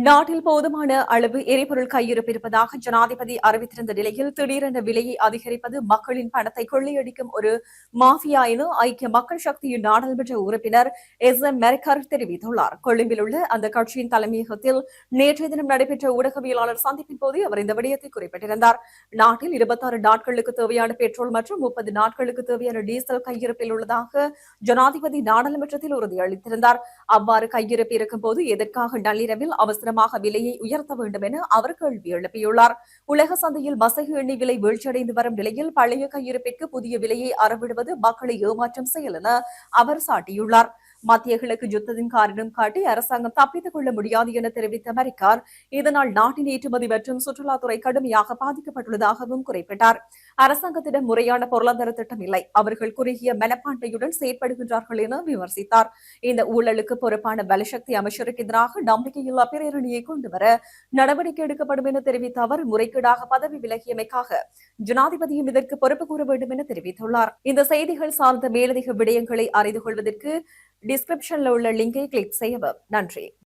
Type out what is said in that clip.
நாட்டில் போதுமான அளவு எரிபொருள் கையிருப்பு இருப்பதாக ஜனாதிபதி அறிவித்திருந்த நிலையில் திடீரென விலையை அதிகரிப்பது மக்களின் பணத்தை கொள்ளையடிக்கும் ஒரு மாஃபியா என ஐக்கிய மக்கள் சக்தியின் நாடாளுமன்ற உறுப்பினர் எம் மெரிக்கர் தெரிவித்துள்ளார். கொழும்பில் உள்ள அந்த கட்சியின் தலைமையகத்தில் நேற்றைய தினம் நடைபெற்ற ஊடகவியலாளர் சந்திப்பின் போது அவர் இந்த விடயத்தை குறிப்பிட்டிருந்தார். நாட்டில் 26 நாட்களுக்கு தேவையான பெட்ரோல் மற்றும் 30 நாட்களுக்கு தேவையான டீசல் கையிருப்பில் உள்ளதாக ஜனாதிபதி நாடாளுமன்றத்தில் உறுதியளித்திருந்தார். அவ்வாறு கையிருப்பு இருக்கும்போது எதற்காக நள்ளிரவில் அவசரமாக விலையை உயர்த்த வேண்டும் என அவர் கேள்வி எழுப்பியுள்ளார். உலக சந்தையில் மசகு எண்ணெய் விலை வீழ்ச்சியடைந்து வரும் நிலையில் பழைய கையிருப்பிற்கு புதிய விலையை அறவிடுவது மக்களை ஏமாற்றும் செயல் என அவர் சாட்டியுள்ளார். மத்திய கிழக்கு யுத்தத்தின் காரணம் காட்டி அரசாங்கம் தப்பித்துக் கொள்ள முடியாது என தெரிவித்த மெரிக்கார், இதனால் நாட்டின் ஏற்றுமதி மற்றும் சுற்றுலாத்துறை கடுமையாக பாதிக்கப்பட்டுள்ளதாகவும் குறிப்பிட்டார். அரசாங்கத்திடம் முறையான பொருளாதார திட்டம் இல்லை, அவர்கள் குறுகிய மனப்பான்மையுடன் செயற்படுகின்றார்கள் என விமர்சித்தார். இந்த ஊழலுக்கு பொறுப்பான பலசக்தி அமைச்சருக்கு எதிராக நம்பிக்கையில்லா பிரேரணையை கொண்டுவர நடவடிக்கை எடுக்கப்படும் என தெரிவித்த அவர், முறைகேடாக பதவி விலகியமைக்காக ஜனாதிபதியும் இதற்கு பொறுப்பு கூற வேண்டும் என தெரிவித்துள்ளார். இந்த செய்திகள் சார்ந்த மேலதிக விடயங்களை அறிந்து கொள்வதற்கு டிஸ்கிரிப்ஷனில் உள்ள லிங்கை கிளிக் செய்யவும். நன்றி.